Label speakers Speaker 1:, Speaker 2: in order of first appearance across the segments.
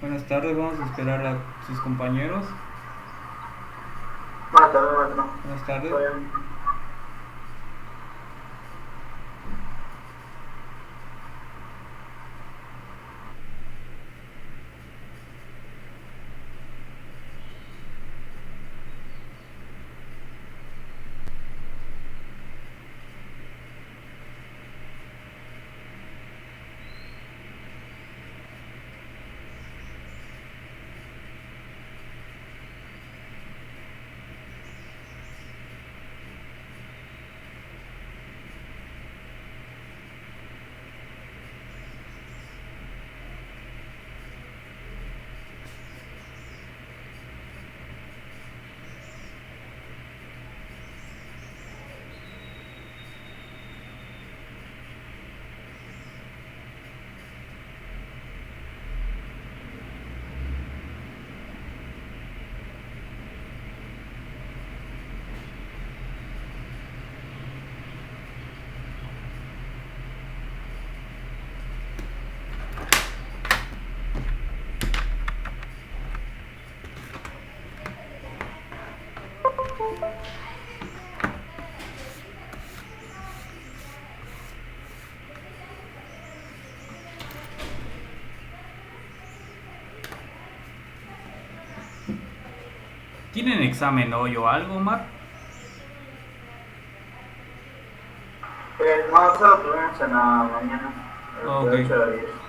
Speaker 1: Buenas tardes, vamos a esperar a sus compañeros.
Speaker 2: Buenas tardes, maestro.
Speaker 1: Buenas tardes.
Speaker 2: ¿Todo bien?
Speaker 1: ¿Tienen examen hoy o algo, Omar?
Speaker 2: No, solo tuvimos en la mañana,
Speaker 1: Ok.
Speaker 2: de 8 a 10.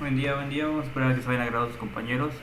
Speaker 1: Buen día, buen día. Vamos a esperar a que se vayan a grabar sus compañeros.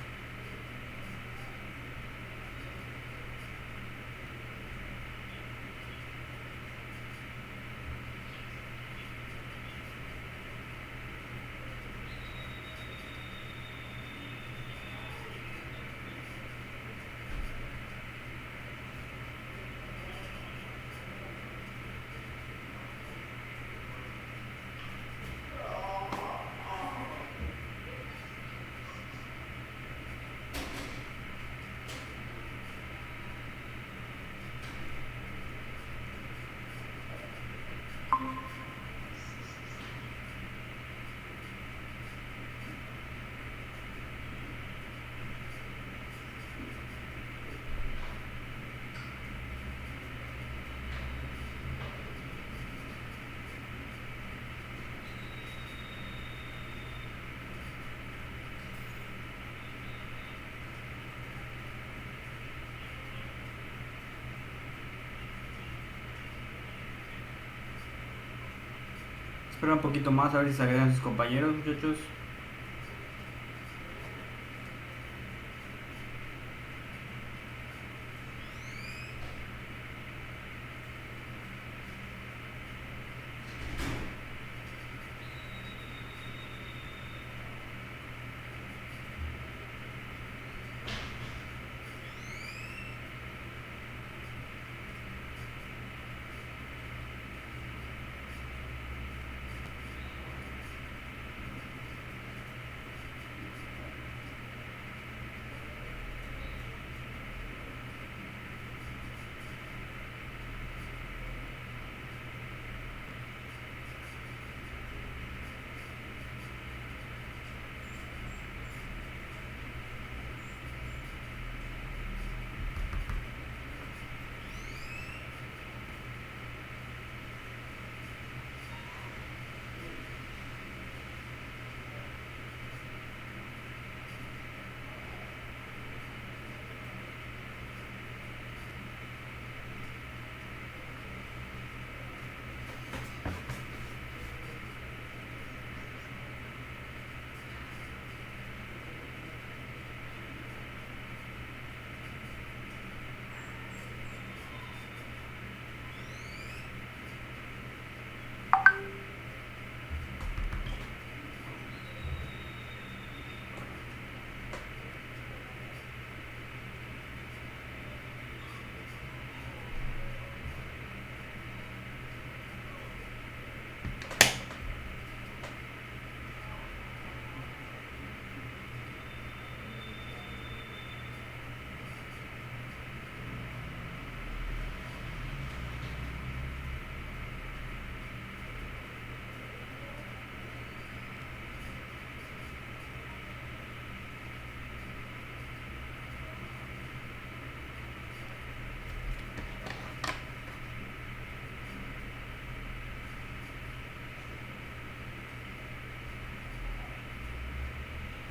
Speaker 1: Espera un poquito más a ver si se agregan sus compañeros, muchachos.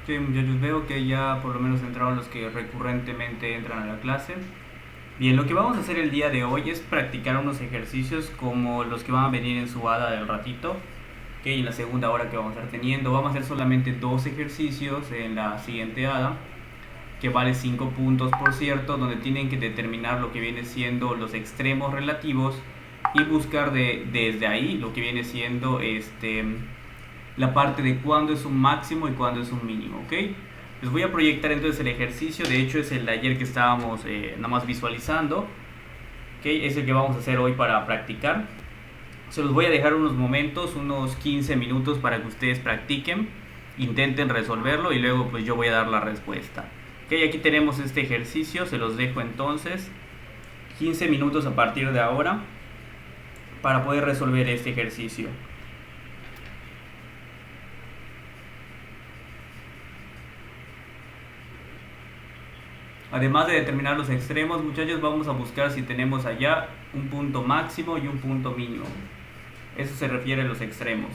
Speaker 1: Sí, muchachos, veo que ya por lo menos entraron los que recurrentemente entran a la clase. Bien, lo que vamos a hacer el día de hoy es practicar unos ejercicios como los que van a venir en su hada del ratito, que en la segunda hora que vamos a estar teniendo. Vamos a hacer solamente dos ejercicios en la siguiente hada, que vale 5 puntos por cierto, donde tienen que determinar lo que viene siendo los extremos relativos y buscar desde ahí lo que viene siendo la parte de cuándo es un máximo y cuándo es un mínimo, ¿ok? Les voy a proyectar entonces el ejercicio, de hecho es el de ayer que estábamos nada más visualizando, ¿ok? Es el que vamos a hacer hoy para practicar. Se los voy a dejar unos momentos, unos 15 minutos para que ustedes practiquen, intenten resolverlo y luego pues yo voy a dar la respuesta. Ok, aquí tenemos este ejercicio, se los dejo entonces 15 minutos a partir de ahora para poder resolver este ejercicio. Además de determinar los extremos, muchachos, vamos a buscar si tenemos allá un punto máximo y un punto mínimo. Eso se refiere a los extremos.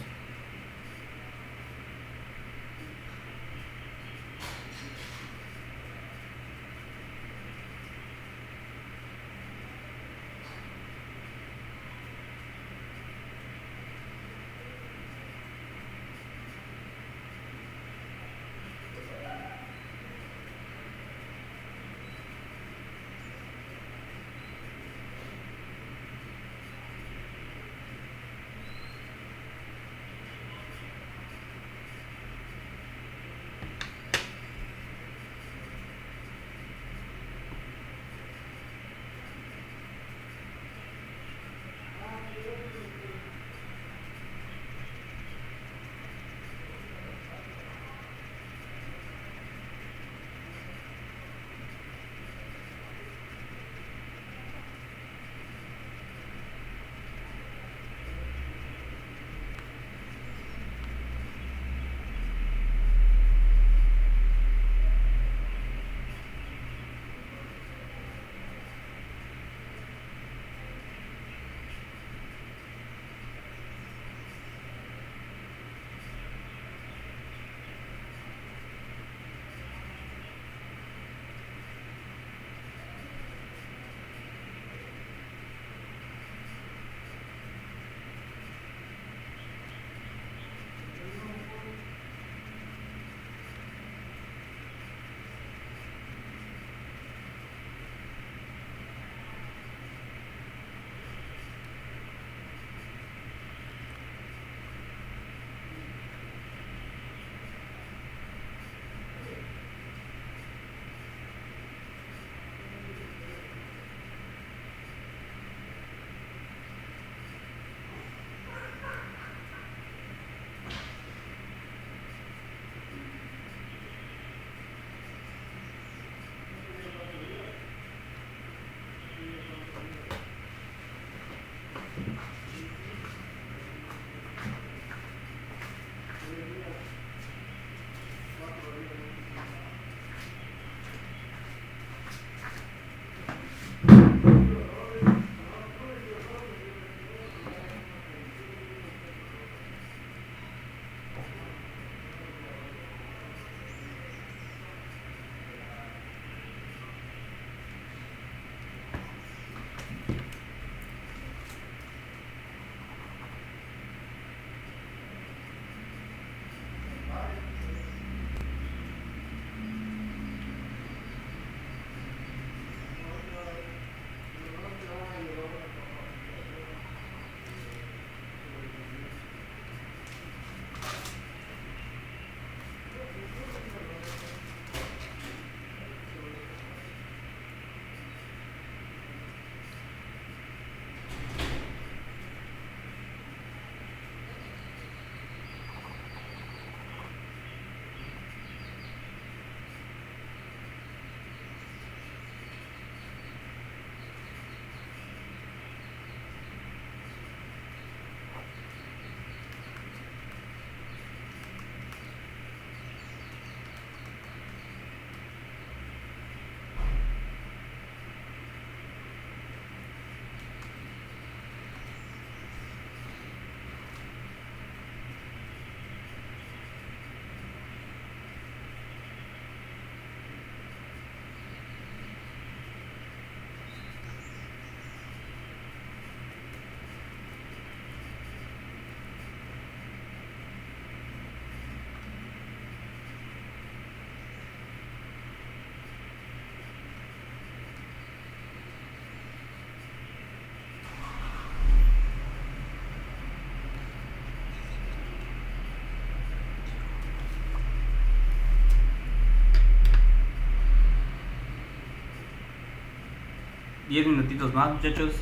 Speaker 1: 10 minutitos más, muchachos.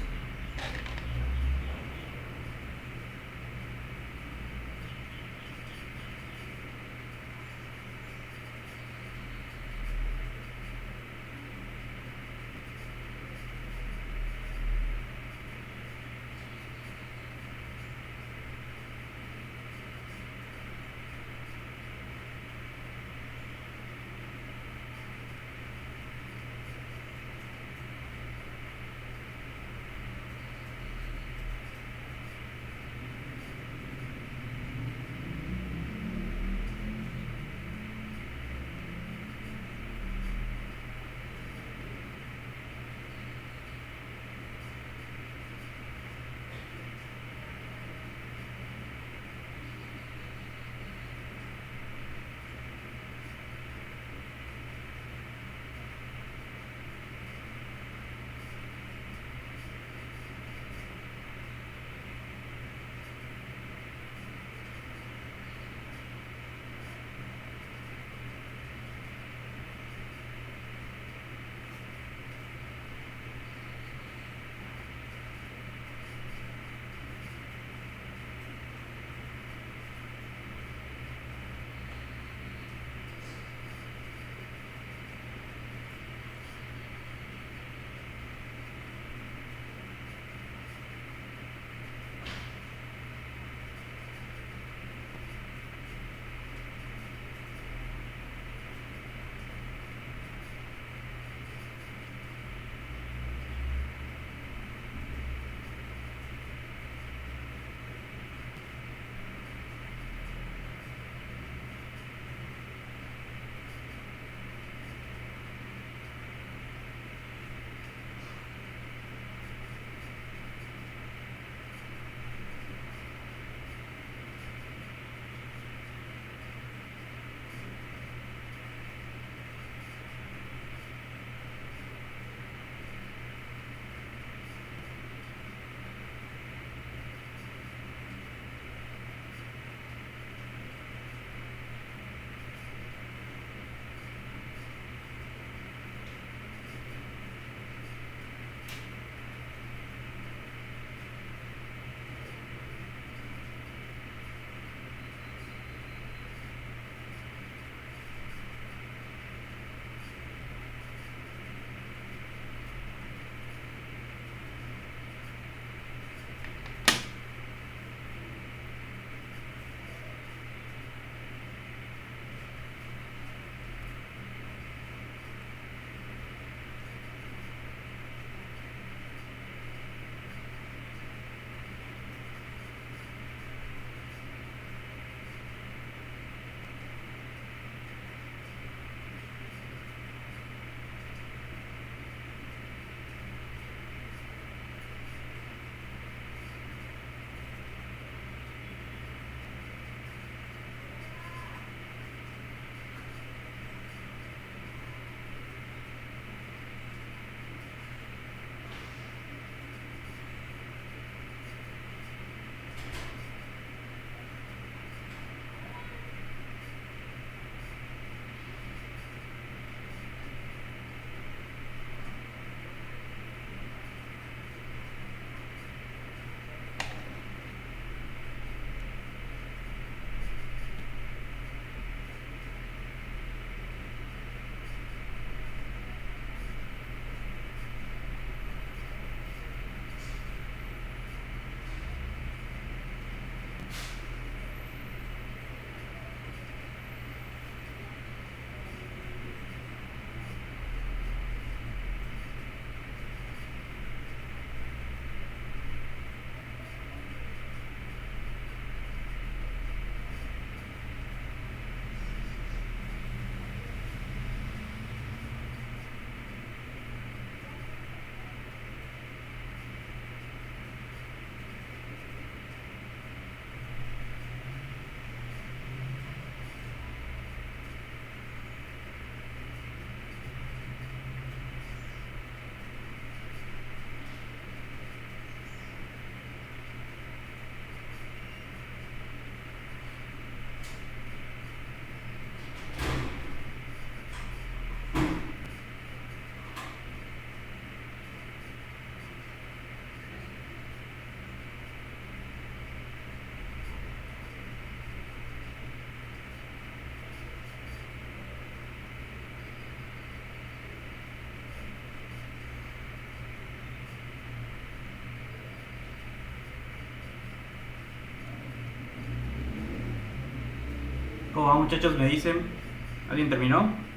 Speaker 1: ¿Cómo va, muchachos? Me dicen. ¿Alguien terminó?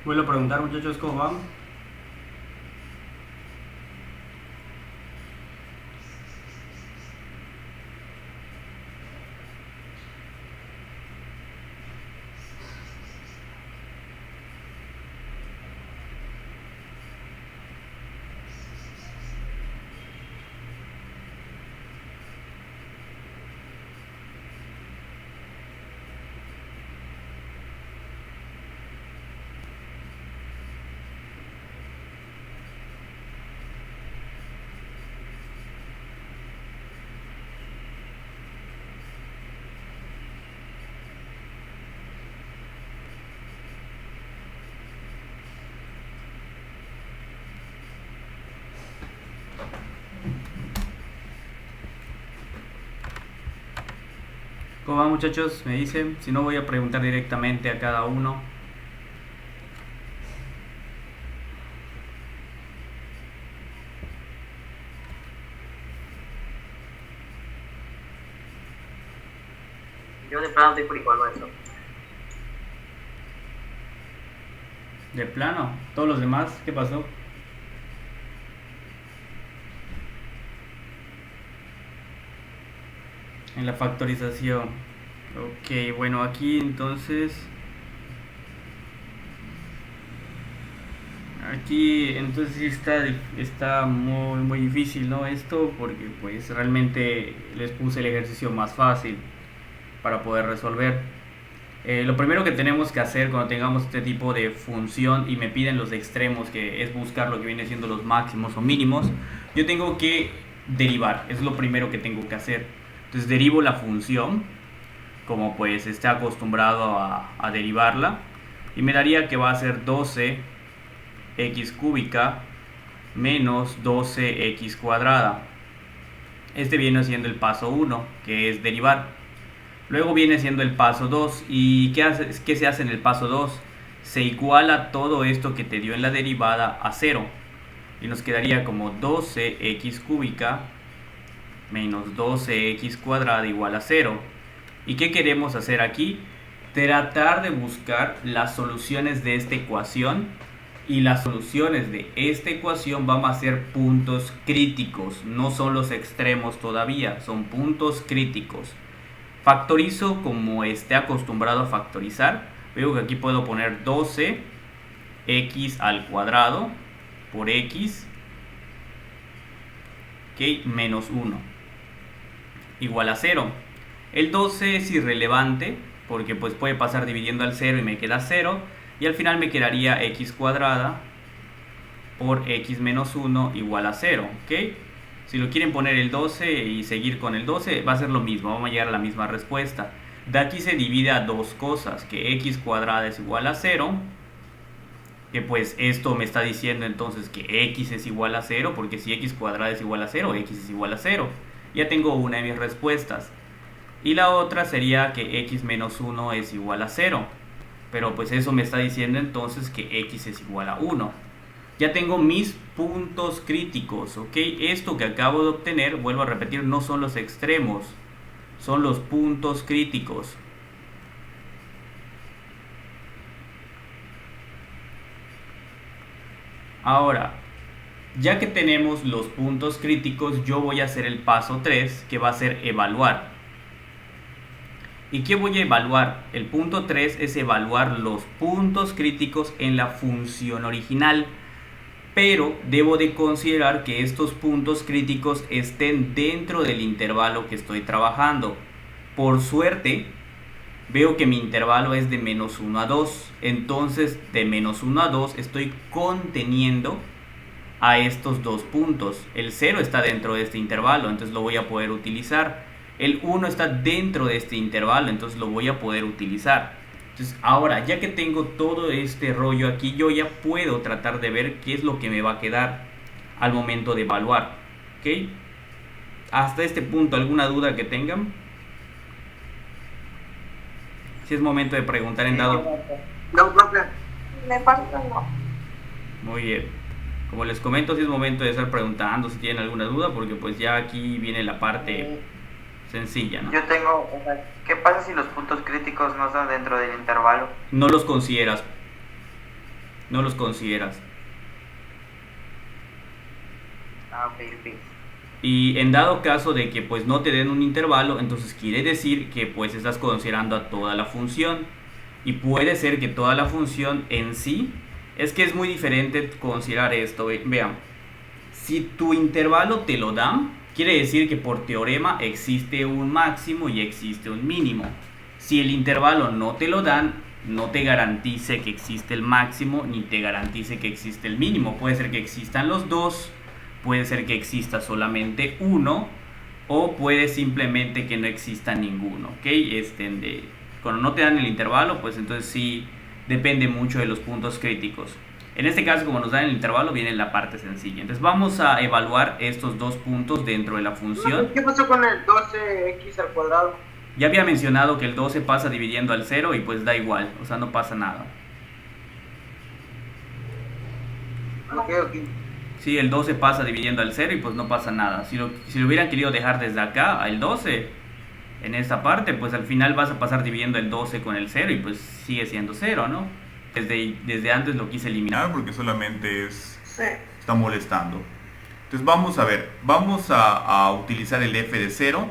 Speaker 1: Vuelvo a preguntar, muchachos, ¿cómo van? ¿Cómo van, muchachos? Me dicen. Si no, voy a preguntar directamente a cada uno.
Speaker 2: Yo de plano estoy por igual, maestro.
Speaker 1: ¿De plano? ¿Todos los demás? ¿Qué pasó? En la factorización. Ok, bueno, aquí entonces... Aquí entonces sí está muy difícil, ¿no? Esto porque pues realmente les puse el ejercicio más fácil para poder resolver. Lo primero que tenemos que hacer cuando tengamos este tipo de función y me piden los extremos, que es buscar lo que viene siendo los máximos o mínimos, yo tengo que derivar, es lo primero que tengo que hacer. Entonces derivo la función, como pues está acostumbrado a derivarla, y me daría que va a ser 12x cúbica menos 12x cuadrada. Este viene siendo el paso 1, que es derivar. Luego viene siendo el paso 2. ¿Y qué se hace en el paso 2? Se iguala todo esto que te dio en la derivada a 0. Y nos quedaría como 12x cúbica menos 12x cuadrada igual a 0. ¿Y qué queremos hacer aquí? Tratar de buscar las soluciones de esta ecuación. Y las soluciones de esta ecuación van a ser puntos críticos. No son los extremos todavía, son puntos críticos. Factorizo como esté acostumbrado a factorizar. Veo que aquí puedo poner 12x al cuadrado por x, okay, menos 1 igual a 0. El 12 es irrelevante porque pues puede pasar dividiendo al 0 y me queda 0. Y al final me quedaría x cuadrada por x menos 1 igual a 0. ¿Okay? Si lo quieren poner el 12 y seguir con el 12, va a ser lo mismo, vamos a llegar a la misma respuesta. De aquí se divide a dos cosas, que x cuadrada es igual a 0, que pues esto me está diciendo entonces que x es igual a 0, porque si x cuadrada es igual a 0, x es igual a 0. Ya tengo una de mis respuestas. Y la otra sería que x menos 1 es igual a 0, pero pues eso me está diciendo entonces que x es igual a 1. Ya tengo mis puntos críticos, ¿ok? Esto que acabo de obtener, vuelvo a repetir, no son los extremos, son los puntos críticos. Ahora, ya que tenemos los puntos críticos, yo voy a hacer el paso 3, que va a ser evaluar. ¿Y qué voy a evaluar? El punto 3 es evaluar los puntos críticos en la función original. Pero debo de considerar que estos puntos críticos estén dentro del intervalo que estoy trabajando. Por suerte, veo que mi intervalo es de menos 1 a 2. Entonces, de menos 1 a 2 estoy conteniendo a estos dos puntos. El 0 está dentro de este intervalo, entonces lo voy a poder utilizar. El 1 está dentro de este intervalo, entonces lo voy a poder utilizar. Entonces, ahora, ya que tengo todo este rollo aquí, yo ya puedo tratar de ver qué es lo que me va a quedar al momento de evaluar. ¿Ok? Hasta este punto, ¿alguna duda que tengan? Si es momento de preguntar en dado.
Speaker 2: No, profe.
Speaker 3: Me falta no.
Speaker 1: Muy bien. Como les comento, si es momento de estar preguntando si tienen alguna duda, porque pues ya aquí viene la parte sencilla, ¿no?
Speaker 4: Yo tengo, ¿qué pasa si los puntos críticos no están dentro del intervalo?
Speaker 1: No los consideras. No los consideras.
Speaker 4: Ah, ok, ok.
Speaker 1: Y en dado caso de que pues no te den un intervalo, entonces quiere decir que pues estás considerando a toda la función. Y puede ser que toda la función en sí, es que es muy diferente considerar esto. Vean, si tu intervalo te lo dan, quiere decir que por teorema existe un máximo y existe un mínimo. Si el intervalo no te lo dan, no te garantice que existe el máximo ni te garantice que existe el mínimo. Puede ser que existan los dos, puede ser que exista solamente uno, o puede simplemente que no exista ninguno. ¿Ok? Cuando no te dan el intervalo, pues entonces sí depende mucho de los puntos críticos. En este caso, como nos dan el intervalo, viene la parte sencilla. Entonces vamos a evaluar estos dos puntos dentro de la función.
Speaker 2: ¿Qué pasó con el 12x al cuadrado?
Speaker 1: Ya había mencionado que el 12 pasa dividiendo al 0 y pues da igual, o sea, no pasa nada.
Speaker 2: Ok, ok.
Speaker 1: Sí, el 12 pasa dividiendo al 0 y pues no pasa nada. Si lo hubieran querido dejar desde acá al 12, en esta parte, pues al final vas a pasar dividiendo el 12 con el 0 y pues sigue siendo 0, ¿no? Desde antes lo quise eliminar.
Speaker 5: Porque solamente
Speaker 3: Sí.
Speaker 5: está molestando. Entonces vamos a ver, vamos a utilizar el f de 0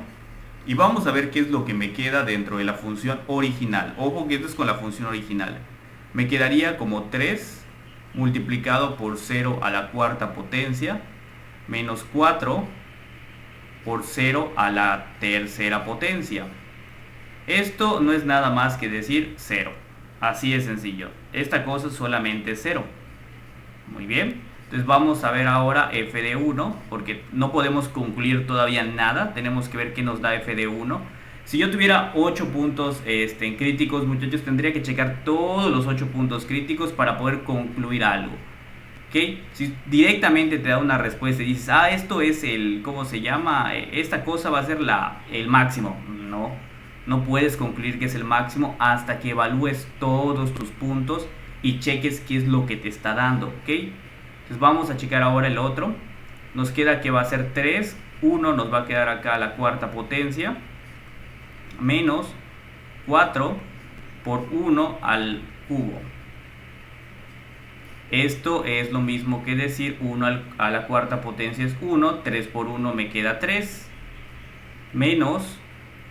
Speaker 5: y vamos a ver qué es lo que me queda dentro de la función original. Ojo que esto es con la función original. Me quedaría como 3 multiplicado por 0 a la cuarta potencia menos 4 por 0 a la tercera potencia. Esto no es nada más que decir 0. Así de sencillo. Esta cosa es solamente 0. Muy bien. Entonces vamos a ver ahora f de 1, porque no podemos concluir todavía nada. Tenemos que ver qué nos da f de 1. Si yo tuviera 8 puntos críticos, muchachos, tendría que checar todos los 8 puntos críticos para poder concluir algo. ¿Ok? Si directamente te da una respuesta y dices, esto es el, ¿cómo se llama? Esta cosa va a ser el máximo. No puedes concluir que es el máximo hasta que evalúes todos tus puntos y cheques qué es lo que te está dando. ¿Ok? Entonces vamos a checar ahora el otro. Nos queda que va a ser 3. 1 nos va a quedar acá a la cuarta potencia. Menos 4 por 1 al cubo. Esto es lo mismo que decir 1 a la cuarta potencia es 1. 3 por 1 me queda 3. Menos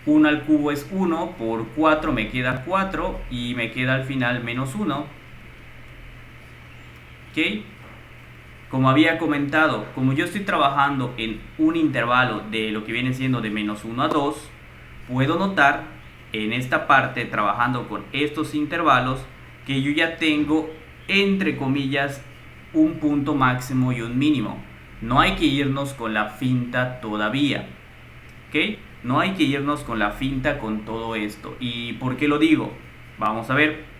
Speaker 5: 1 al cubo es 1. Por 4 me queda 4. Y me queda al final menos 1. ¿Ok? Como había comentado, como yo estoy trabajando en un intervalo de lo que viene siendo de menos 1 a 2, puedo notar en esta parte, trabajando con estos intervalos, que yo ya tengo, entre comillas, un punto máximo y un mínimo. No hay que irnos con la finta todavía. ¿Ok? No hay que irnos con la finta con todo esto. ¿Y por qué lo digo? Vamos a ver.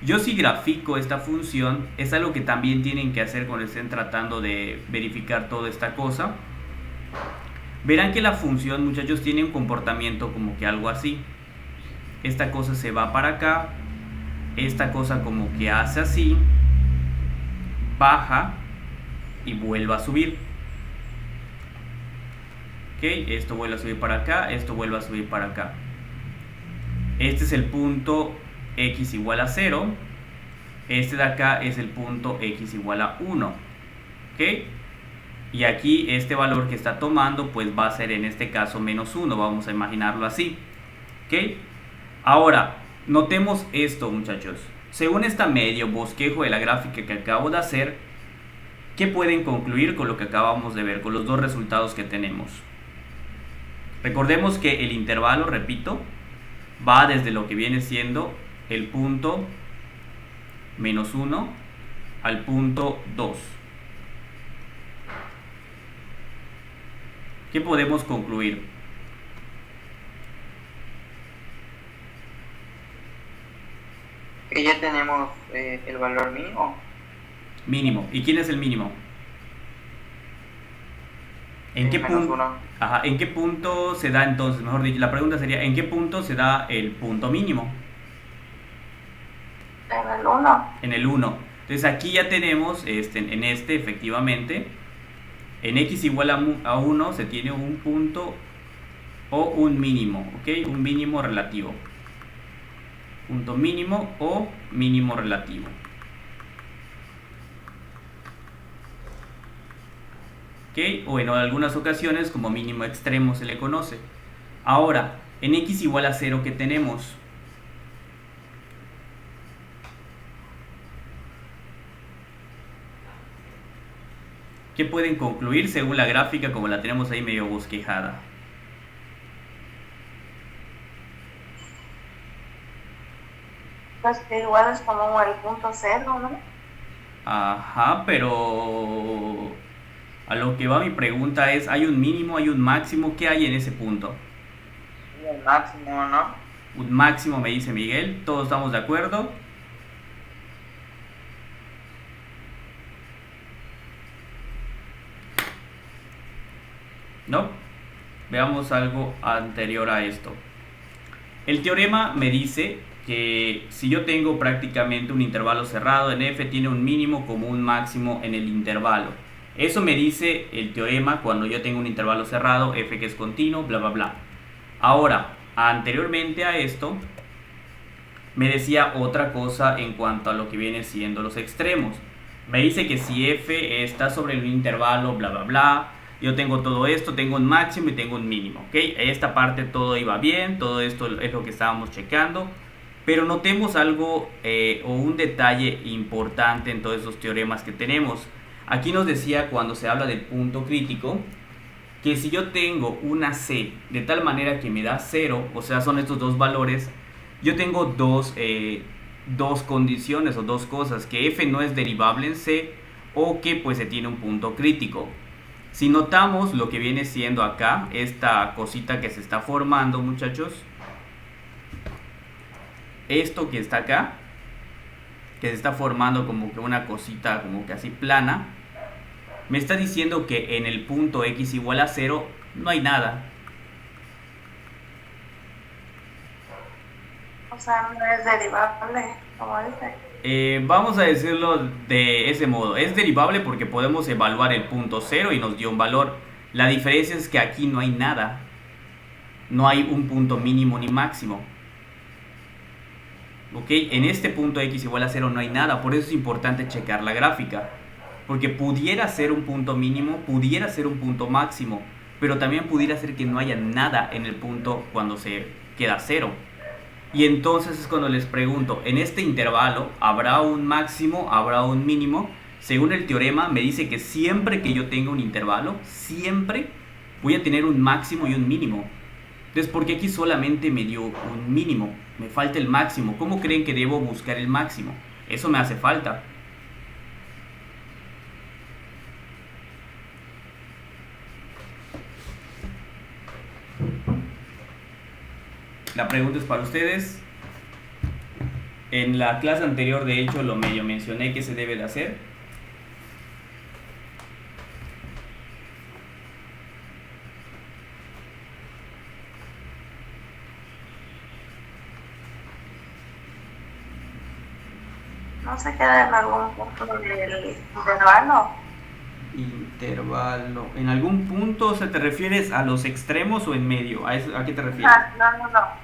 Speaker 5: Yo si grafico esta función, es algo que también tienen que hacer cuando estén tratando de verificar toda esta cosa. Verán que la función, muchachos, tiene un comportamiento como que algo así. Esta cosa se va para acá. Esta cosa como que hace así. Baja y vuelve a subir. Ok, esto vuelve a subir para acá. Esto vuelve a subir para acá. Este es el punto x igual a 0. Este de acá es el punto x igual a 1.
Speaker 1: ¿ok? Y aquí este valor que está tomando pues va a ser en este caso menos 1, vamos a imaginarlo así, ¿ok? Ahora, notemos esto, muchachos. Según esta medio bosquejo de la gráfica que acabo de hacer, ¿qué pueden concluir con lo que acabamos de ver, con los dos resultados que tenemos? Recordemos que el intervalo, repito, va desde lo que viene siendo el punto menos 1 al punto 2. ¿Qué podemos concluir?
Speaker 4: Que ya tenemos el valor mínimo.
Speaker 1: Mínimo. ¿Y quién es el mínimo? ¿En qué
Speaker 4: Menos
Speaker 1: punto?
Speaker 4: uno.
Speaker 1: Ajá, ¿en qué punto se da entonces? Mejor dicho, la pregunta sería, ¿en qué punto se da el punto mínimo?
Speaker 3: En el 1.
Speaker 1: En el 1. Entonces aquí ya tenemos, en este efectivamente, en x igual a 1 se tiene un punto o un mínimo, ¿ok? Un mínimo relativo. Punto mínimo o mínimo relativo. ¿Ok? O en algunas ocasiones como mínimo extremo se le conoce. Ahora, en x igual a 0, ¿qué tenemos? ¿Qué pueden concluir según la gráfica como la tenemos ahí medio bosquejada?
Speaker 3: Pues que igual es como el punto 0, ¿no?
Speaker 1: Ajá, pero a lo que va mi pregunta es, ¿hay un mínimo, hay un máximo? ¿Qué hay en ese punto?
Speaker 4: El máximo, ¿no?
Speaker 1: Un máximo, me dice Miguel. ¿Todos estamos de acuerdo? ¿No? Veamos algo anterior a esto. El teorema me dice que si yo tengo prácticamente un intervalo cerrado en f, tiene un mínimo como un máximo en el intervalo. Eso me dice el teorema cuando yo tengo un intervalo cerrado, f que es continuo, bla bla bla. Ahora, anteriormente a esto, me decía otra cosa en cuanto a lo que viene siendo los extremos. Me dice que si f está sobre un intervalo, bla bla bla, yo tengo todo esto, tengo un máximo y tengo un mínimo, ¿ok? Esta parte todo iba bien, todo esto es lo que estábamos checando. Pero notemos algo o un detalle importante en todos esos teoremas que tenemos. Aquí nos decía cuando se habla del punto crítico que si yo tengo una C de tal manera que me da 0, o sea son estos dos valores, yo tengo dos condiciones o dos cosas, que f no es derivable en C o que pues se tiene un punto crítico. Si notamos lo que viene siendo acá, esta cosita que se está formando, muchachos, esto que está acá, que se está formando como que una cosita como que así plana, me está diciendo que en el punto x igual a 0 no hay nada.
Speaker 3: O sea, no es derivable, como dice.
Speaker 1: Vamos a decirlo de ese modo. Es derivable porque podemos evaluar el punto 0 y nos dio un valor. La diferencia es que aquí no hay nada. No hay un punto mínimo ni máximo. ¿Ok? En este punto x igual a 0 no hay nada. Por eso es importante checar la gráfica. Porque pudiera ser un punto mínimo, pudiera ser un punto máximo. Pero también pudiera ser que no haya nada en el punto cuando se queda 0. Y entonces es cuando les pregunto, en este intervalo, ¿habrá un máximo, habrá un mínimo? Según el teorema me dice que siempre que yo tenga un intervalo, siempre voy a tener un máximo y un mínimo. Entonces, ¿por qué aquí solamente me dio un mínimo? Me falta el máximo. ¿Cómo creen que debo buscar el máximo? Eso me hace falta. La pregunta es para ustedes. En la clase anterior, de hecho, lo medio mencioné que se debe de hacer.
Speaker 3: No se queda en algún punto del intervalo.
Speaker 1: Intervalo. ¿En algún punto, o sea, te refieres a los extremos o en medio? ¿A qué te refieres?
Speaker 3: No.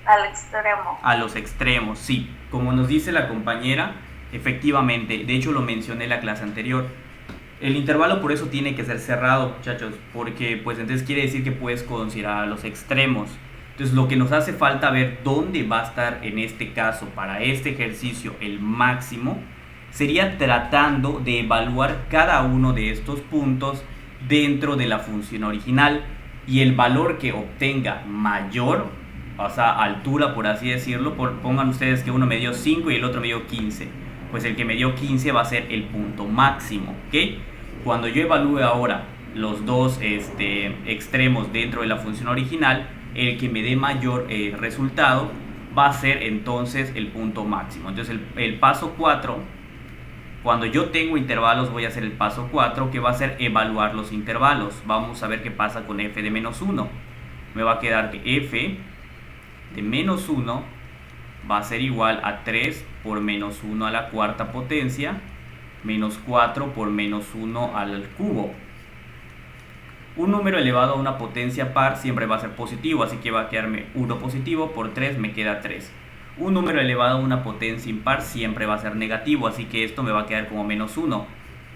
Speaker 3: Al extremo.
Speaker 1: A los extremos, sí. Como nos dice la compañera, efectivamente, de hecho lo mencioné en la clase anterior. El intervalo por eso tiene que ser cerrado, muchachos, porque pues entonces quiere decir que puedes considerar a los extremos. Entonces lo que nos hace falta ver dónde va a estar en este caso para este ejercicio el máximo sería tratando de evaluar cada uno de estos puntos dentro de la función original, y el valor que obtenga mayor, o sea, altura por así decirlo, pongan ustedes que uno me dio 5 y el otro me dio 15, pues el que me dio 15 va a ser el punto máximo, ¿ok? Cuando yo evalúe ahora los dos extremos dentro de la función original, el que me dé mayor resultado va a ser entonces el punto máximo. Entonces el paso 4, cuando yo tengo intervalos, voy a hacer el paso 4, que va a ser evaluar los intervalos. Vamos a ver qué pasa con f de menos 1. Me va a quedar que f de menos 1 va a ser igual a 3 por menos 1 a la cuarta potencia menos 4 por menos 1 al cubo. Un número elevado a una potencia par siempre va a ser positivo, así que va a quedarme 1 positivo, por 3 me queda 3. Un número elevado a una potencia impar siempre va a ser negativo, así que esto me va a quedar como menos 1.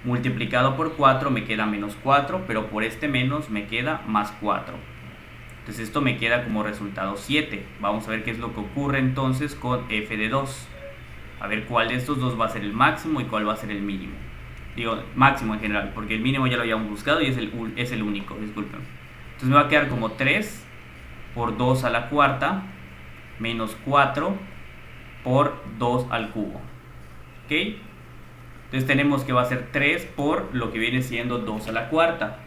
Speaker 1: Multiplicado por 4 me queda menos 4, pero por este menos me queda más 4. Entonces esto me queda como resultado 7. Vamos a ver qué es lo que ocurre entonces con f de 2. A ver cuál de estos dos va a ser el máximo y cuál va a ser el mínimo. Digo, máximo en general, porque el mínimo ya lo habíamos buscado y es el único, disculpen. Entonces me va a quedar como 3 por 2 a la cuarta menos 4 por 2 al cubo. ¿Ok? Entonces tenemos que va a ser 3 por lo que viene siendo 2 a la cuarta.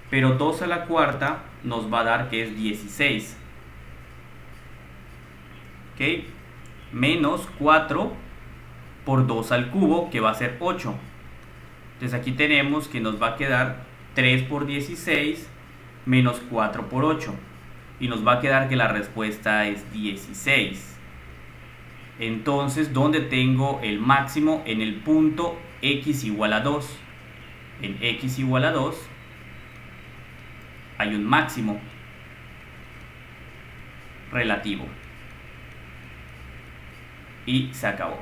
Speaker 1: Pero 2 a la cuarta nos va a dar que es 16. ¿Ok? Menos 4 por 2 al cubo, que va a ser 8. Entonces aquí tenemos que nos va a quedar 3 por 16 menos 4 por 8. Y nos va a quedar que la respuesta es 16. Entonces, ¿dónde tengo el máximo? En el punto x igual a 2. En x igual a 2 hay un máximo relativo. Y se acabó.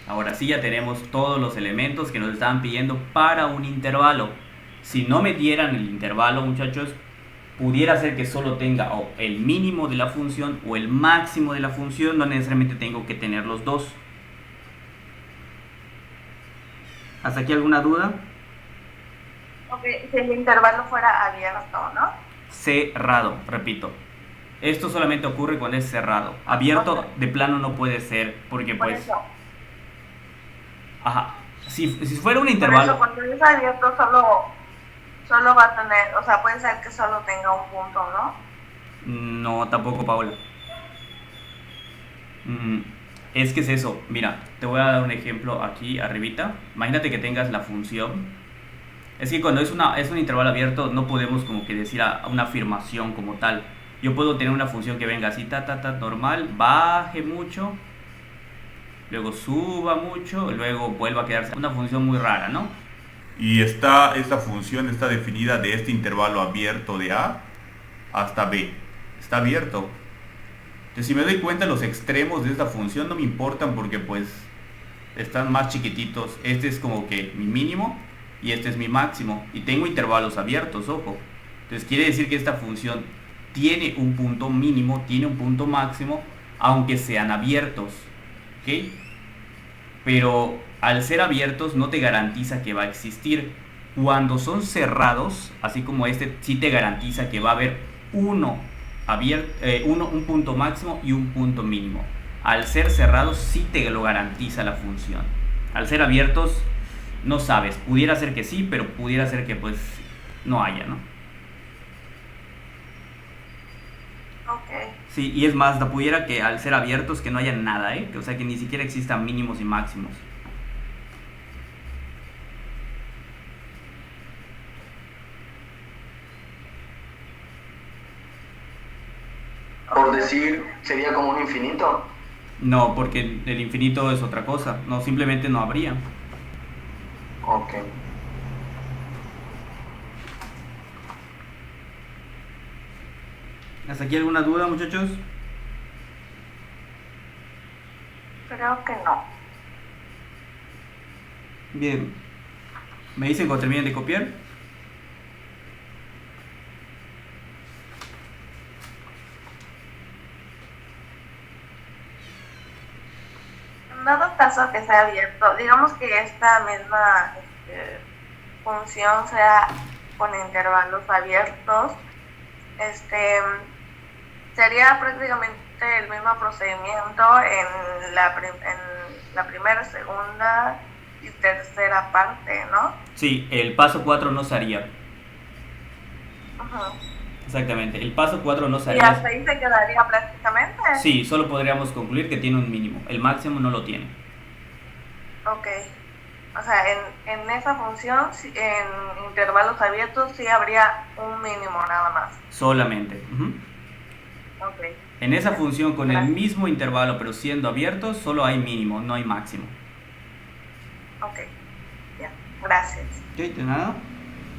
Speaker 1: Ahora sí ya tenemos todos los elementos que nos estaban pidiendo para un intervalo. Si no me dieran el intervalo, muchachos, pudiera ser que solo tenga o el mínimo de la función o el máximo de la función. No necesariamente tengo que tener los dos. ¿Hasta aquí alguna duda?
Speaker 3: Ok, si el intervalo fuera abierto, ¿no?
Speaker 1: Cerrado, repito. Esto solamente ocurre cuando es cerrado. Abierto de plano no puede ser, porque
Speaker 3: Por
Speaker 1: pues...
Speaker 3: eso.
Speaker 1: Ajá. Si fuera un
Speaker 3: Por
Speaker 1: intervalo...
Speaker 3: eso, cuando es abierto, solo va a tener, o sea, puede ser que solo tenga un punto, ¿no?
Speaker 1: No, tampoco, Paula. Es que es eso. Mira, te voy a dar un ejemplo aquí arribita. Imagínate que tengas la función. Es que cuando es un intervalo abierto no podemos como que decir una afirmación como tal. Yo puedo tener una función que venga así, normal, baje mucho, luego suba mucho, luego vuelva a quedarse. Una función muy rara, ¿no?
Speaker 5: Y esta función está definida de este intervalo abierto de A hasta B. Está abierto. Entonces, si me doy cuenta, los extremos de esta función no me importan porque pues están más chiquititos. Este es como que mi mínimo y este es mi máximo. Y tengo intervalos abiertos, ojo. Entonces quiere decir que esta función tiene un punto mínimo, tiene un punto máximo, aunque sean abiertos. ¿Ok? Pero al ser abiertos no te garantiza que va a existir. Cuando son cerrados, así como este, sí te garantiza que va a haber un punto máximo y un punto mínimo. Al ser cerrados sí te lo garantiza la función. Al ser abiertos no sabes, pudiera ser que sí, pero pudiera ser que pues no haya, ¿no?
Speaker 3: Ok.
Speaker 1: Sí, y es más, hasta pudiera que al ser abiertos que no haya nada, ¿eh? O sea, que ni siquiera existan mínimos y máximos.
Speaker 6: Por decir, sería como un infinito.
Speaker 1: No, porque el infinito es otra cosa. No, simplemente no habría.
Speaker 6: Ok.
Speaker 1: ¿Hasta aquí alguna duda, muchachos?
Speaker 3: Creo que no.
Speaker 1: Bien. Me dicen cuando terminen de copiar.
Speaker 3: En dado caso que sea abierto, digamos que esta misma función sea con intervalos abiertos, sería prácticamente el mismo procedimiento en la primera, segunda y tercera parte, ¿no?
Speaker 1: Sí, el paso 4 no se haría.
Speaker 3: Ujú.
Speaker 1: Exactamente, el paso 4 no se
Speaker 3: Y
Speaker 1: haría.
Speaker 3: hasta ahí se quedaría prácticamente.
Speaker 1: Sí, solo podríamos concluir que tiene un mínimo. El máximo no lo tiene.
Speaker 3: Ok. O sea, en esa función, en intervalos abiertos, sí habría un mínimo nada más.
Speaker 1: Solamente. Ujú.
Speaker 3: Ok.
Speaker 1: En esa función con el
Speaker 3: Gracias.
Speaker 1: mismo intervalo pero siendo abierto, solo hay mínimo, no hay máximo.
Speaker 3: Ok. Ya. Gracias.
Speaker 1: Ok, de nada.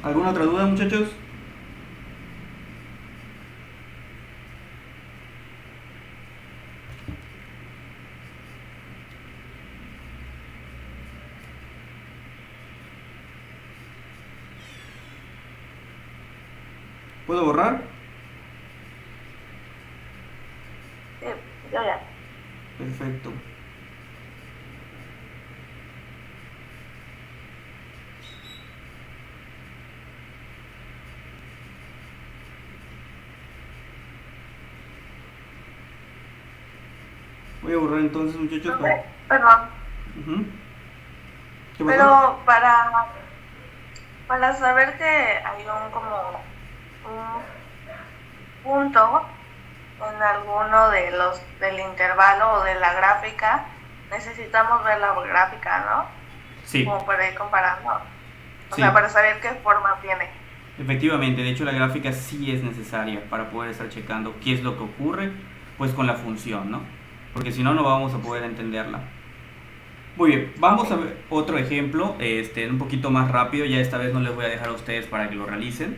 Speaker 1: ¿Alguna otra duda, muchachos? ¿Puedo borrar?
Speaker 3: Sí, yo ya.
Speaker 1: Perfecto. Voy a borrar entonces, muchachos.
Speaker 3: Ok, perdón.
Speaker 1: Ujú. ¿Qué pasó?
Speaker 3: Pero para saber que hay un punto en alguno de los del intervalo o de la gráfica, necesitamos ver la gráfica, ¿no?
Speaker 1: Sí,
Speaker 3: Como para ir comparando. O
Speaker 1: Sí.
Speaker 3: sea, para saber qué forma tiene.
Speaker 1: efectivamente. De hecho, la gráfica sí es necesaria para poder estar checando qué es lo que ocurre, pues con la función, ¿no? Porque si no, no vamos a poder entenderla. Muy bien, vamos a ver otro ejemplo, un poquito más rápido. Ya esta vez no les voy a dejar a ustedes para que lo realicen.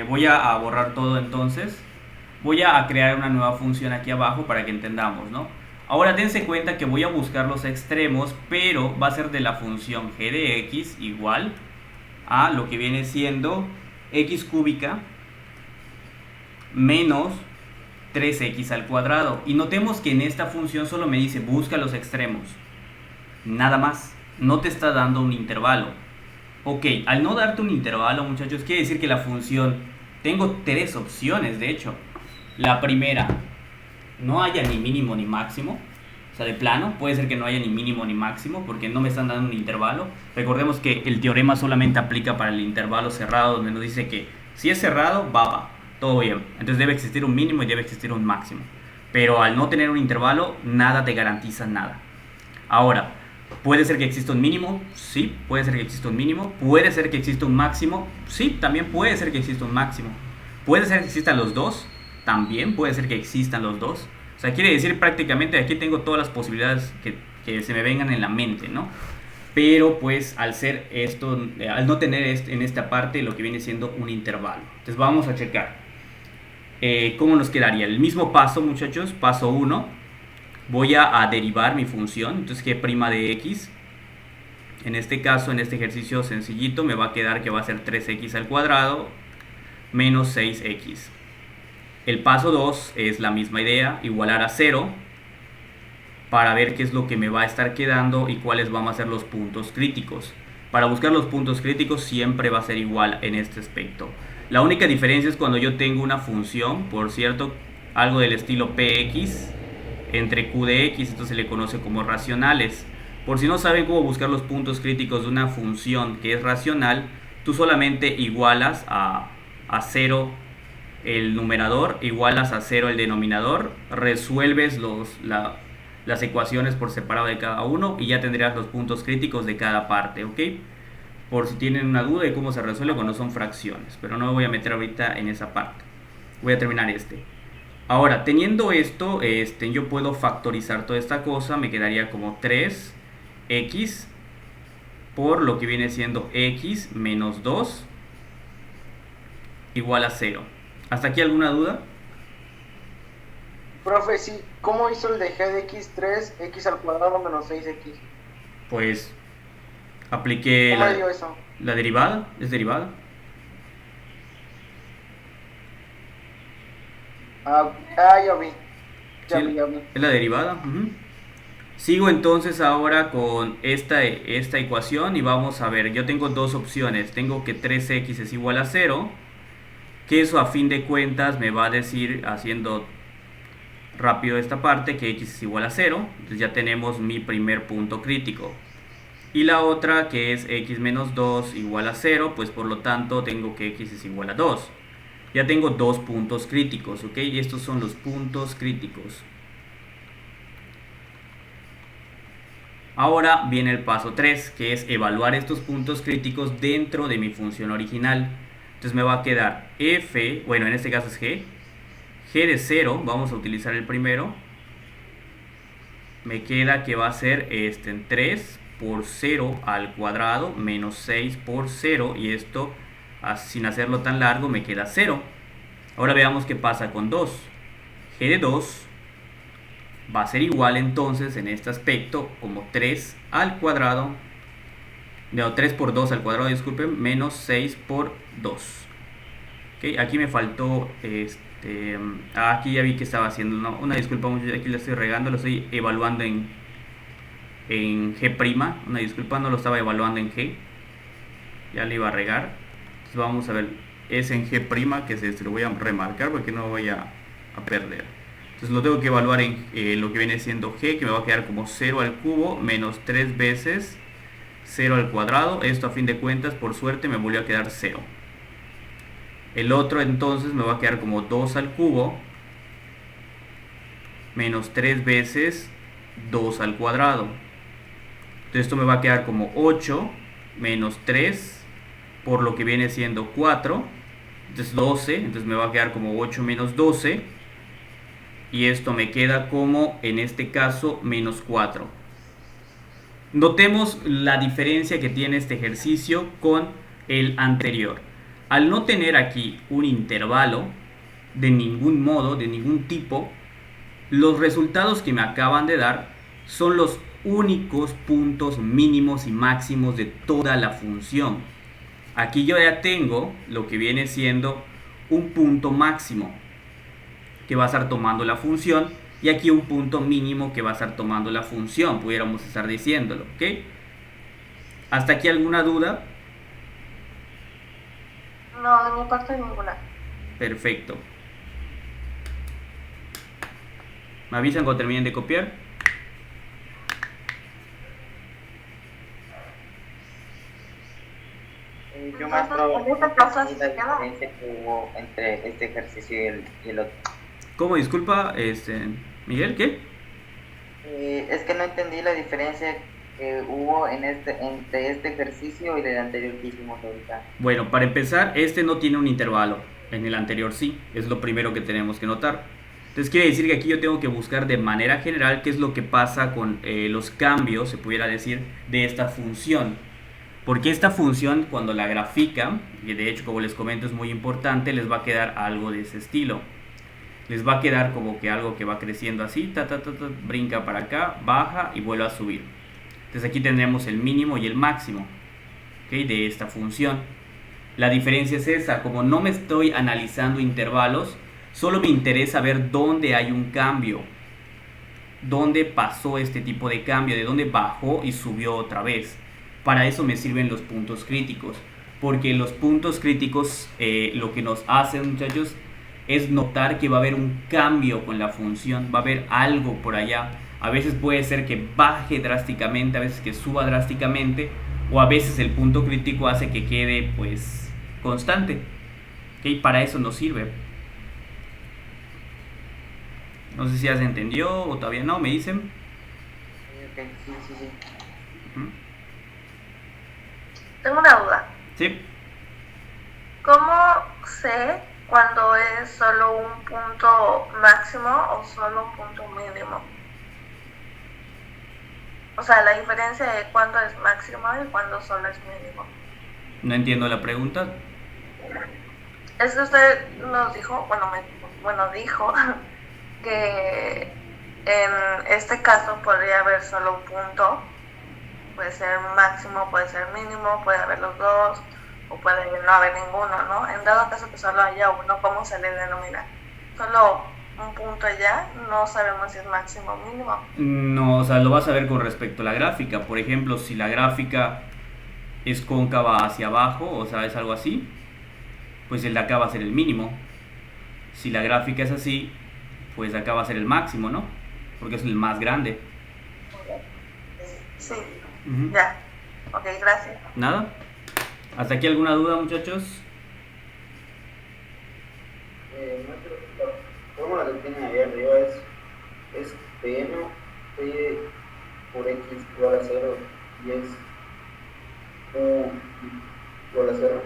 Speaker 1: Voy a borrar todo entonces. Voy a crear una nueva función aquí abajo para que entendamos, ¿no? Ahora dense cuenta que voy a buscar los extremos, pero va a ser de la función g de x igual a lo que viene siendo x cúbica menos 3x al cuadrado. Y notemos que en esta función solo me dice busca los extremos. Nada más. No te está dando un intervalo. Ok, al no darte un intervalo, muchachos, quiere decir que la función... Tengo tres opciones, de hecho. La primera, no haya ni mínimo ni máximo. O sea, de plano, puede ser que no haya ni mínimo ni máximo porque no me están dando un intervalo. Recordemos que el teorema solamente aplica para el intervalo cerrado, donde nos dice que si es cerrado, va, todo bien. Entonces debe existir un mínimo y debe existir un máximo. Pero al no tener un intervalo, nada te garantiza nada. Ahora, ¿puede ser que exista un mínimo? Sí, puede ser que exista un mínimo. ¿Puede ser que exista un máximo? Sí, también puede ser que exista un máximo. ¿Puede ser que existan los dos? También puede ser que existan los dos. O sea, quiere decir prácticamente aquí tengo todas las posibilidades que se me vengan en la mente, ¿no? Pero pues al ser esto, al no tener en esta parte lo que viene siendo un intervalo. Entonces vamos a checar. ¿Cómo nos quedaría? El mismo paso, muchachos, paso 1. Voy a derivar mi función, entonces g' de x. En este caso, en este ejercicio sencillito, me va a quedar que va a ser 3x al cuadrado menos 6x. El paso 2 es la misma idea, igualar a 0 para ver qué es lo que me va a estar quedando y cuáles van a ser los puntos críticos. Para buscar los puntos críticos siempre va a ser igual en este aspecto. La única diferencia es cuando yo tengo una función, por cierto, algo del estilo px entre q de x, esto se le conoce como racionales. Por si no saben cómo buscar los puntos críticos de una función que es racional, tú solamente igualas a 0 el numerador, igualas a 0 el denominador, resuelves las ecuaciones por separado de cada uno y ya tendrías los puntos críticos de cada parte, ¿ok? Por si tienen una duda de cómo se resuelve cuando son fracciones, pero no me voy a meter ahorita en esa parte. Voy a terminar Ahora, teniendo esto, yo puedo factorizar toda esta cosa, me quedaría como 3x por lo que viene siendo x menos 2 igual a 0. ¿Hasta aquí alguna duda?
Speaker 6: Profe, sí, ¿cómo hizo el de g de x 3x al cuadrado menos 6x?
Speaker 1: Pues apliqué
Speaker 6: ¿Cómo le dio eso?
Speaker 1: La derivada, ¿es derivada?
Speaker 4: Ya vi.
Speaker 1: Sí, es la derivada. Ujú. Sigo entonces ahora con esta ecuación y vamos a ver, yo tengo dos opciones, tengo que 3x es igual a 0, que eso a fin de cuentas me va a decir, haciendo rápido esta parte, que x es igual a 0, entonces ya tenemos mi primer punto crítico. Y la otra que es x menos 2 igual a 0, pues por lo tanto tengo que x es igual a 2. Ya tengo dos puntos críticos, ¿ok? Y estos son los puntos críticos. Ahora viene el paso 3, que es evaluar estos puntos críticos dentro de mi función original. Entonces me va a quedar f, bueno, en este caso es g de 0, vamos a utilizar el primero. Me queda que va a ser 3 por 0 al cuadrado menos 6 por 0, y esto, sin hacerlo tan largo, me queda 0. Ahora veamos qué pasa con 2. G de 2 va a ser igual entonces en este aspecto como 3 al cuadrado, no, 3 por 2 al cuadrado, disculpen, menos 6 por 2. Okay, aquí me faltó, aquí ya vi que estaba haciendo, una disculpa, aquí lo estoy regando, lo estoy evaluando en G', una disculpa, no lo estaba evaluando en G, ya le iba a regar. Entonces vamos a ver, es en G', que se lo voy a remarcar porque no voy a perder. Entonces lo tengo que evaluar en lo que viene siendo g, que me va a quedar como 0 al cubo menos 3 veces 0 al cuadrado. Esto a fin de cuentas, por suerte, me volvió a quedar 0. El otro entonces me va a quedar como 2 al cubo menos 3 veces 2 al cuadrado. Entonces esto me va a quedar como 8 menos 3 por lo que viene siendo 4. Entonces 12, entonces me va a quedar como 8 menos 12. Y esto me queda como, en este caso, menos 4. Notemos la diferencia que tiene este ejercicio con el anterior. Al no tener aquí un intervalo de ningún modo, de ningún tipo, los resultados que me acaban de dar son los únicos puntos mínimos y máximos de toda la función. Aquí yo ya tengo lo que viene siendo un punto máximo que va a estar tomando la función, y aquí un punto mínimo que va a estar tomando la función, pudiéramos estar diciéndolo, ¿ok? ¿Hasta aquí alguna duda?
Speaker 3: No, de mi parte ninguna.
Speaker 1: Perfecto. ¿Me avisan cuando terminen de copiar?
Speaker 4: Yo, maestro,
Speaker 3: En este plazo
Speaker 4: la
Speaker 3: así se queda.
Speaker 4: diferencia que hubo entre este ejercicio y el otro.
Speaker 1: ¿Cómo? Disculpa, Miguel, ¿qué?
Speaker 4: Es que no entendí la diferencia que hubo entre este ejercicio y el anterior que hicimos ahorita.
Speaker 1: Bueno, para empezar, este no tiene un intervalo. En el anterior sí, es lo primero que tenemos que notar. Entonces quiere decir que aquí yo tengo que buscar de manera general qué es lo que pasa con los cambios, se pudiera decir, de esta función. Porque esta función, cuando la grafican, y de hecho como les comento es muy importante, les va a quedar algo de ese estilo. Les va a quedar como que algo que va creciendo así, brinca para acá, baja y vuelve a subir. Entonces aquí tendremos el mínimo y el máximo, ¿okay?, de esta función. La diferencia es esa, como no me estoy analizando intervalos, solo me interesa ver dónde hay un cambio, dónde pasó este tipo de cambio, de dónde bajó y subió otra vez. Para eso me sirven los puntos críticos, porque los puntos críticos lo que nos hacen, muchachos, es notar que va a haber un cambio con la función, va a haber algo por allá. A veces puede ser que baje drásticamente, a veces que suba drásticamente, o a veces el punto crítico hace que quede pues constante. ¿Okay? Para eso nos sirve. No sé si ya se entendió o todavía no, me dicen.
Speaker 4: Okay, sí.
Speaker 3: Tengo una duda.
Speaker 1: Sí.
Speaker 3: ¿Cómo sé cuando es solo un punto máximo o solo un punto mínimo? O sea, la diferencia de cuándo es máximo y cuándo solo es mínimo.
Speaker 1: No entiendo la pregunta.
Speaker 3: Es que usted nos dijo, dijo que en este caso podría haber solo un punto puede ser máximo, puede ser mínimo, puede haber los dos, o puede no haber ninguno, ¿no? En dado caso que solo haya uno, ¿cómo se le denomina? Solo un punto allá, no sabemos si es máximo o mínimo.
Speaker 1: No, o sea, lo vas a ver con respecto a la gráfica. Por ejemplo, si la gráfica es cóncava hacia abajo, o sea, es algo así, pues el de acá va a ser el mínimo. Si la gráfica es así, pues acá va a ser el máximo, ¿no? Porque es el más grande.
Speaker 3: Sí,
Speaker 1: Ujú.
Speaker 3: ya. Ok, gracias.
Speaker 1: ¿Nada? ¿Hasta aquí alguna duda, muchachos?
Speaker 7: Maestro, la fórmula que tiene ahí arriba es P1, P por X igual a 0 y es Q igual a 0.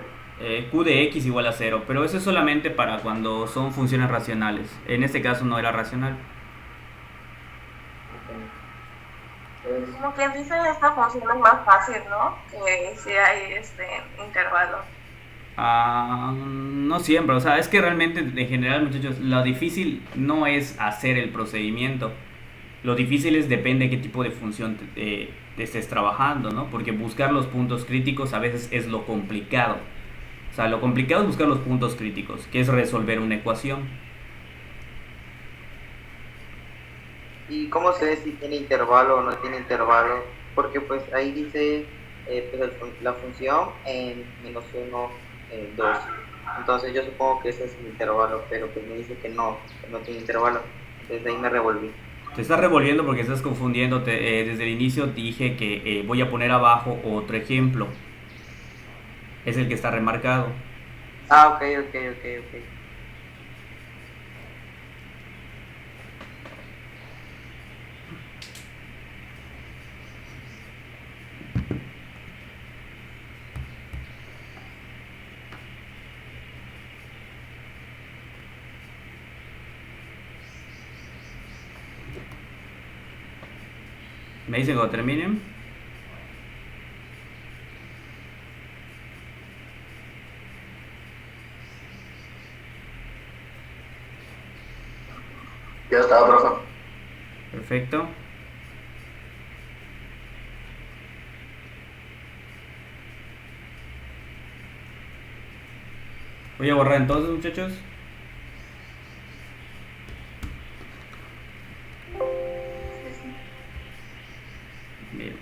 Speaker 1: Q de x igual a 0, pero eso es solamente para cuando son funciones racionales. En este caso no era racional.
Speaker 7: Es,
Speaker 3: Como quien dice, esta función es más fácil, ¿no? Que si hay intervalo.
Speaker 1: No siempre, o sea, es que realmente en general, muchachos, lo difícil no es hacer el procedimiento. Lo difícil es depende de qué tipo de función te estés trabajando, ¿no? Porque buscar los puntos críticos a veces es lo complicado. O sea, lo complicado es buscar los puntos críticos, que es resolver una ecuación.
Speaker 4: ¿Y cómo se ve si tiene intervalo o no tiene intervalo? Porque pues ahí dice la función en -1, 2. Entonces yo supongo que ese es el intervalo, pero pues me dice que no tiene intervalo. Entonces ahí me revolví.
Speaker 1: Te estás revolviendo porque estás confundiéndote. Desde el inicio dije que voy a poner abajo otro ejemplo. Es el que está remarcado.
Speaker 4: Ah, ok.
Speaker 1: Me dicen cuando terminen.
Speaker 6: Ya está, profe.
Speaker 1: Perfecto. Voy a borrar entonces, muchachos. Bien.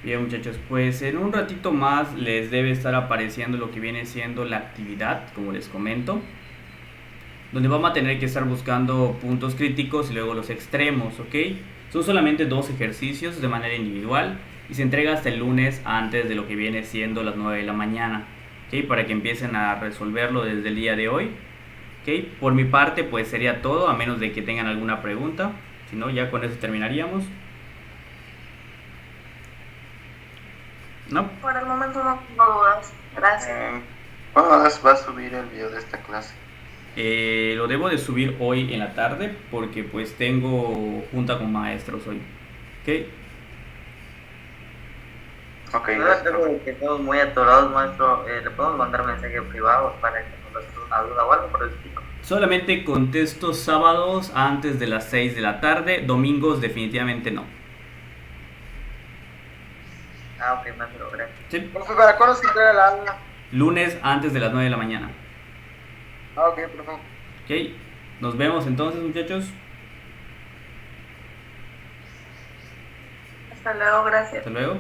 Speaker 1: Bien, muchachos, pues en un ratito más les debe estar apareciendo lo que viene siendo la actividad, como les comento, donde vamos a tener que estar buscando puntos críticos y luego los extremos, ¿ok? Son solamente 2 ejercicios de manera individual y se entrega hasta el lunes antes de lo que viene siendo las 9 de la mañana, ¿ok? Para que empiecen a resolverlo desde el día de hoy, ¿ok? Por mi parte, pues sería todo, a menos de que tengan alguna pregunta. Si no, ya con eso terminaríamos. ¿No?
Speaker 3: Por el momento no tengo dudas. Gracias.
Speaker 6: ¿Cuándo vas a subir el video de esta clase?
Speaker 1: Lo debo de subir hoy en la tarde porque pues tengo junta con maestros hoy. ¿Ok?
Speaker 6: Ok,
Speaker 4: Yo
Speaker 6: gracias,
Speaker 4: tengo
Speaker 6: profe.
Speaker 4: que estamos muy atorados, maestro. ¿Le podemos mandar mensaje privado para que nos resuelva una duda o algo por el estilo?
Speaker 1: Solamente contesto sábados antes de las 6 de la tarde, domingos definitivamente no.
Speaker 4: Ah, ok, maestro, gracias.
Speaker 1: ¿Sí?
Speaker 7: Profe, ¿para cuándo se entrega la aula?
Speaker 1: Lunes antes de las 9 de la mañana.
Speaker 7: Ah, ok, profe.
Speaker 1: ¿Ok? Nos vemos entonces, muchachos.
Speaker 3: Hasta luego, gracias.
Speaker 1: Hasta luego.